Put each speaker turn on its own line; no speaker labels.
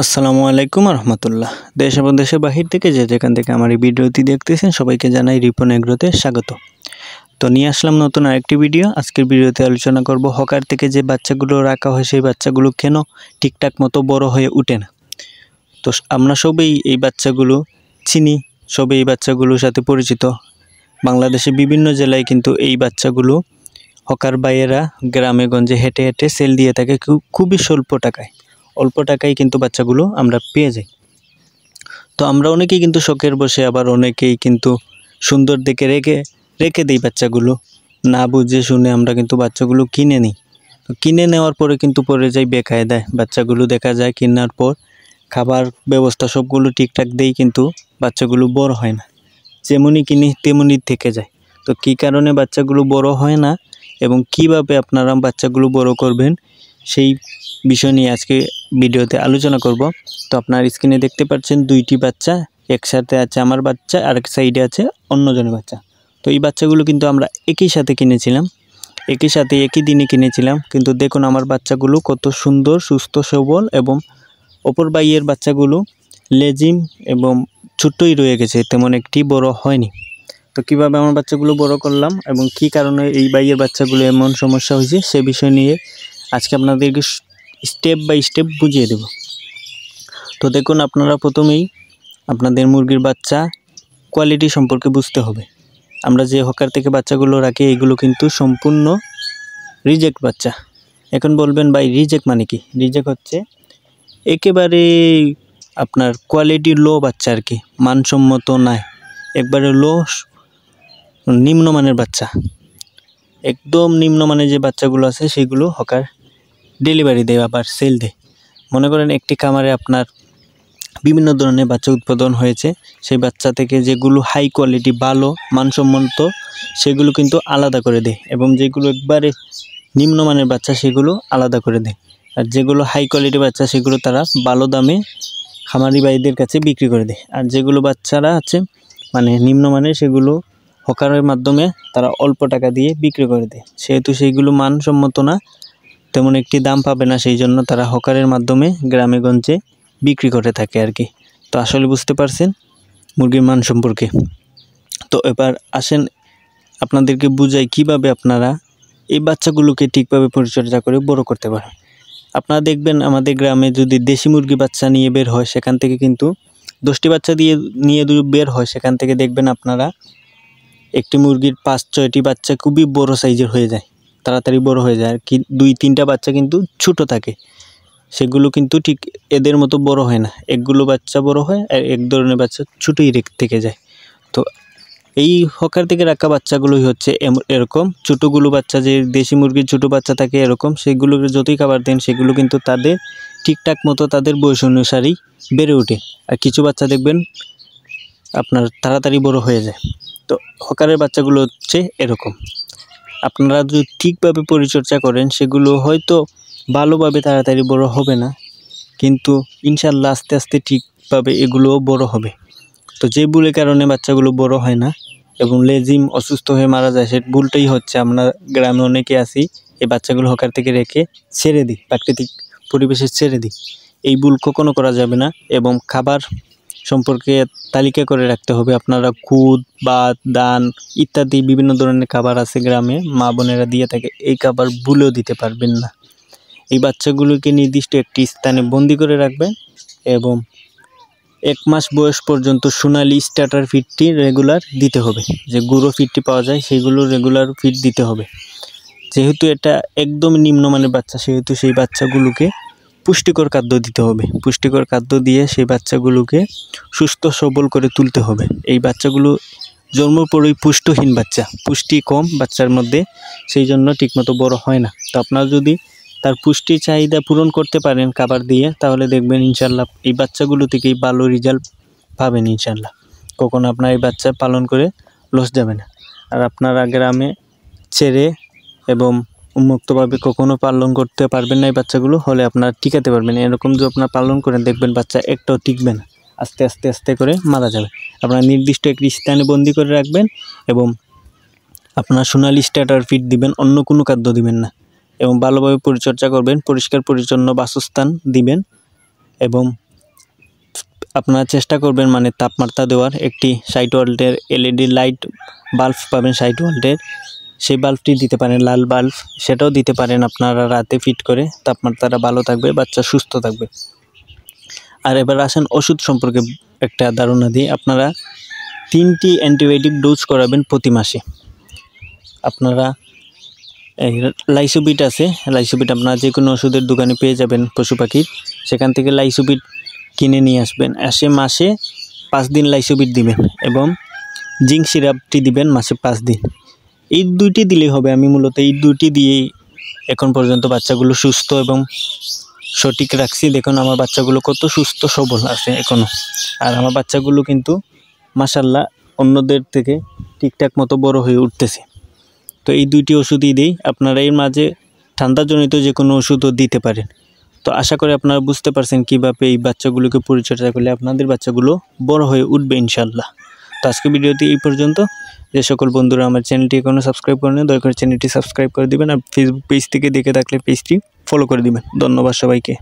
আসসালামু আলাইকুম রহমতুল্লাহ। দেশ এবং দেশের বাহির থেকে যেখান থেকে আমার এই ভিডিওটি দেখতেছেন সবাইকে জানাই রিপন এগ্রোতে স্বাগত। তো নিয়ে আসলাম নতুন আরেকটি ভিডিও। আজকের ভিডিওতে আলোচনা করব হকার থেকে যে বাচ্চাগুলো রাখা হয় সেই বাচ্চাগুলো কেন ঠিকঠাক মতো বড় হয়ে ওঠে না। তো আমরা সবাই এই বাচ্চাগুলো চিনি, সবাই এই বাচ্চাগুলোর সাথে পরিচিত। বাংলাদেশে বিভিন্ন জেলায় কিন্তু এই বাচ্চাগুলো হকার ভাইয়েরা গ্রামে গঞ্জে হেঁটে হেঁটে সেল দিয়ে থাকে খুবই স্বল্প টাকায়। অল্প টাকায় কিন্তু বাচ্চাগুলো আমরা পেয়ে যাই। তো আমরা অনেকেই কিন্তু শখের বসে, আবার অনেকেই কিন্তু সুন্দর দেখে রেখে দিই বাচ্চাগুলো, না বুঝে শুনে আমরা কিন্তু বাচ্চাগুলো কিনে নিই। তো কিনে নেওয়ার পরে কিন্তু পড়ে যাই বেকায়দায়। বাচ্চাগুলো দেখা যায় কেনার পর খাবার ব্যবস্থা সবগুলো ঠিকঠাক দেই, কিন্তু বাচ্চাগুলো বড় হয় না, যেমনই কিনি তেমনই থেকে যায়। তো কী কারণে বাচ্চাগুলো বড় হয় না এবং কিভাবে আপনারা বাচ্চাগুলো বড় করবেন সেই বিষয় নিয়ে আজকে ভিডিওতে আলোচনা করব। তো আপনার স্ক্রিনে দেখতে পাচ্ছেন দুইটি বাচ্চা, একসাথে আছে আমার বাচ্চা, আরেক সাইডে আছে অন্যজনের বাচ্চা। তো এই বাচ্চাগুলো কিন্তু আমরা একই সাথে কিনেছিলাম, একই দিনে কিনেছিলাম। কিন্তু দেখুন আমার বাচ্চাগুলো কত সুন্দর, সুস্থ সবল, এবং অপর ভাইয়ের বাচ্চাগুলো লেজিম এবং ছোট্টই রয়ে গেছে, তেমন একটি বড় হয়নি। তো কীভাবে আমার বাচ্চাগুলো বড় করলাম এবং কী কারণে এই ভাইয়ের বাচ্চাগুলো এমন সমস্যা হয়েছে সে বিষয় নিয়ে আজকে আপনাদেরকে স্টেপ বাই স্টেপ বুঝিয়ে দেব। তো দেখুন, আপনারা প্রথমেই আপনাদের মুরগির বাচ্চা কোয়ালিটি সম্পর্কে বুঝতে হবে। আমরা যে হকার থেকে বাচ্চাগুলো রাখি এগুলো কিন্তু সম্পূর্ণ রিজেক্ট বাচ্চা। এখন বলবেন ভাই রিজেক্ট মানে কি? রিজেক্ট হচ্ছে একেবারে আপনার কোয়ালিটি লো বাচ্চা আর কি, মানসম্মত নাই, একবারে লো নিম্নমানের বাচ্চা। একদম নিম্নমানের যে বাচ্চাগুলো আছে সেগুলো হকার ডেলিভারি দেয়, আবার সেল দেয়। মনে করেন একটি খামারে আপনার বিভিন্ন ধরনের বাচ্চা উৎপাদন হয়েছে, সেই বাচ্চা থেকে যেগুলো হাই কোয়ালিটি ভালো মানসম্মত সেগুলো কিন্তু আলাদা করে দেয়, এবং যেগুলো একবারে নিম্নমানের বাচ্চা সেগুলো আলাদা করে দেয়। আর যেগুলো হাই কোয়ালিটি বাচ্চা সেগুলো তারা ভালো দামে খামারি ভাইদের কাছে বিক্রি করে দেয়। আর যেগুলো বাচ্চারা আছে মানে নিম্নমানের সেগুলো হকারের মাধ্যমে তারা অল্প টাকা দিয়ে বিক্রি করে দেয়। সেহেতু সেইগুলো মানসম্মত না, তেমন একটি দাম পাবে না, সেই জন্য তারা হকারের মাধ্যমে গ্রামে গঞ্জে বিক্রি করে থাকে আর কি। তো আসলে বুঝতে পারছেন মুরগির মান সম্পর্কে। তো এবার আসেন আপনাদেরকে বুঝাই কিভাবে আপনারা এই বাচ্চাগুলোকে ঠিকভাবে পরিচর্যা করে বড় করতে পারেন। আপনারা দেখবেন আমাদের গ্রামে যদি দেশি মুরগি বাচ্চা নিয়ে বের হয়, সেখান থেকে কিন্তু 10টি বাচ্চা নিয়ে বের হয়, সেখান থেকে দেখবেন আপনারা একটি মুরগির 5-6টি বাচ্চা খুবই বড় সাইজের হয়ে যায়, তাড়াতাড়ি বড় হয়ে যায়। আর কি 2-3টা বাচ্চা কিন্তু ছোট থাকে, সেগুলো কিন্তু ঠিক এদের মতো বড় হয় না। একগুলো বাচ্চা বড় হয় আর এক ধরনের বাচ্চা ছোটোই থেকে যায়। তো এই হকার থেকে রাখা বাচ্চাগুলোই হচ্ছে এরকম ছোটোগুলো বাচ্চা, যে দেশি মুরগির ছোটো বাচ্চা থাকে এরকম, সেগুলোকে যতই খাবার দেন সেগুলো কিন্তু তাদের ঠিকঠাক মতো তাদের বয়স অনুসারেই বেড়ে ওঠে। আর কিছু বাচ্চা দেখবেন আপনার তাড়াতাড়ি বড় হয়ে যায়। তো হকারের বাচ্চাগুলো হচ্ছে এরকম। আপনারা যদি ঠিকভাবে পরিচর্যা করেন সেগুলো হয়তো ভালোভাবে তাড়াতাড়ি বড় হবে না, কিন্তু ইনশাল্লাহ আস্তে আস্তে ঠিকভাবে এগুলোও বড় হবে। তো যে ভুলের কারণে বাচ্চাগুলো বড় হয় না এবং লেজিম অসুস্থ হয়ে মারা যায়, সে ভুলটাই হচ্ছে আমরা গ্রামে অনেকে আছি এই বাচ্চাগুলো হকার থেকে রেখে ছেড়ে দিই, প্রাকৃতিক পরিবেশে ছেড়ে দিই। এই ভুল কখনো করা যাবে না। এবং খাবার সম্পর্কে তালিকা করে রাখতে হবে। আপনারা খুদ, ভাত, ধান ইত্যাদি বিভিন্ন ধরনের খাবার আছে গ্রামে মা বোনেরা দিয়ে থাকে, এই খাবার ভুলেও দিতে পারবেন না। এই বাচ্চাগুলোকে নির্দিষ্ট একটি স্থানে বন্দি করে রাখবেন এবং 1 মাস বয়স পর্যন্ত সোনালি স্টার্টার ফিডটি রেগুলার দিতে হবে। যে গুঁড়ো ফিডটি পাওয়া যায় সেগুলো রেগুলার ফিড দিতে হবে। যেহেতু এটা একদম নিম্নমানের বাচ্চা, সেহেতু সেই বাচ্চাগুলোকে পুষ্টিকর খাদ্য দিতে হবে। পুষ্টিকর খাদ্য দিয়ে সেই বাচ্চাগুলোকে সুস্থ সবল করে তুলতে হবে। এই বাচ্চাগুলো জন্ম পরেই পুষ্টহীন বাচ্চা, পুষ্টি কম বাচ্চার মধ্যে, সেই জন্য ঠিকমতো বড় হয় না। তো আপনারা যদি তার পুষ্টি চাহিদা পূরণ করতে পারেন খাবার দিয়ে, তাহলে দেখবেন ইনশাল্লাহ এই বাচ্চাগুলো থেকেই ভালো রেজাল্ট পাবেন ইনশাল্লাহ। কখনো আপনার এই বাচ্চা পালন করে লস যাবে না। আর আপনারা গ্রামে ছেড়ে এবং উন্মুক্তভাবে কখনো পালন করতে পারবেন না এই বাচ্চাগুলো, হলে আপনার টিকাতে পারবেন। এরকম যদি আপনার পালন করেন দেখবেন বাচ্চা একটাও টিকবে না, আস্তে আস্তে আস্তে করে মারা যাবে। আপনার নির্দিষ্ট একটি স্থানে বন্দি করে রাখবেন এবং আপনার সোনালি স্টার্টার ফিড দিবেন, অন্য কোনো খাদ্য দিবেন না। এবং ভালোভাবে পরিচর্যা করবেন, পরিষ্কার পরিচ্ছন্ন বাসস্থান দিবেন এবং আপনারা চেষ্টা করবেন মানে তাপমাত্রা দেওয়ার। একটি 60 ওয়াটের LED লাইট বাল্ব পাবেন 60 ওয়াটের, সেই বাল্বটি দিতে পারেন, লাল বাল্ব, সেটাও দিতে পারেন আপনারা রাতে ফিট করে। তাপমাত্রাটা ভালো থাকবে, বাচ্চা সুস্থ থাকবে। আর এবার আসেন ওষুধ সম্পর্কে একটা ধারণা দিই। আপনারা 3টি অ্যান্টিবায়োটিক ডোজ করাবেন প্রতি মাসে। আপনারা এই লাইসোবিট আছে, লাইসোবিট আপনারা যে কোনো ওষুধের দোকানে পেয়ে যাবেন পশু পাখির, সেখান থেকে লাইসোবিট কিনে নিয়ে আসবেন। এসে মাসে 5 দিন লাইসোবিট দিবেন এবং জিঙ্ক সিরাপটি দিবেন মাসে 5 দিন। এই 2টি দিলেই হবে। আমি মূলত এই 2টি দিয়েই এখন পর্যন্ত বাচ্চাগুলো সুস্থ এবং সঠিক রাখছি। দেখুন আমার বাচ্চাগুলো কত সুস্থ সবল আছে এখনও। আর আমার বাচ্চাগুলো কিন্তু মাশাআল্লাহ অন্যদের থেকে ঠিকঠাক মতো বড় হয়ে উঠতেছে। তো এই 2টি ওষুধই দিই। আপনারা এর মাঝে ঠান্ডাজনিত যে কোনো ওষুধও দিতে পারেন। তো আশা করি আপনারা বুঝতে পারছেন কীভাবে এই বাচ্চাগুলোকে পরিচর্যা করলে আপনাদের বাচ্চাগুলো বড় হয়ে উঠবে ইনশাআল্লাহ। তো আজকে ভিডিওটি এই পর্যন্ত। যে সকল বন্ধুরা আমার চ্যানেলটি এখনও সাবস্ক্রাইব করেন, দয়া করে চ্যানেলটি সাবস্ক্রাইব করে দিবেন। আর ফেসবুক পেজ থেকে দেখে থাকলে পেজটি ফলো করে দিবেন। ধন্যবাদ সবাইকে।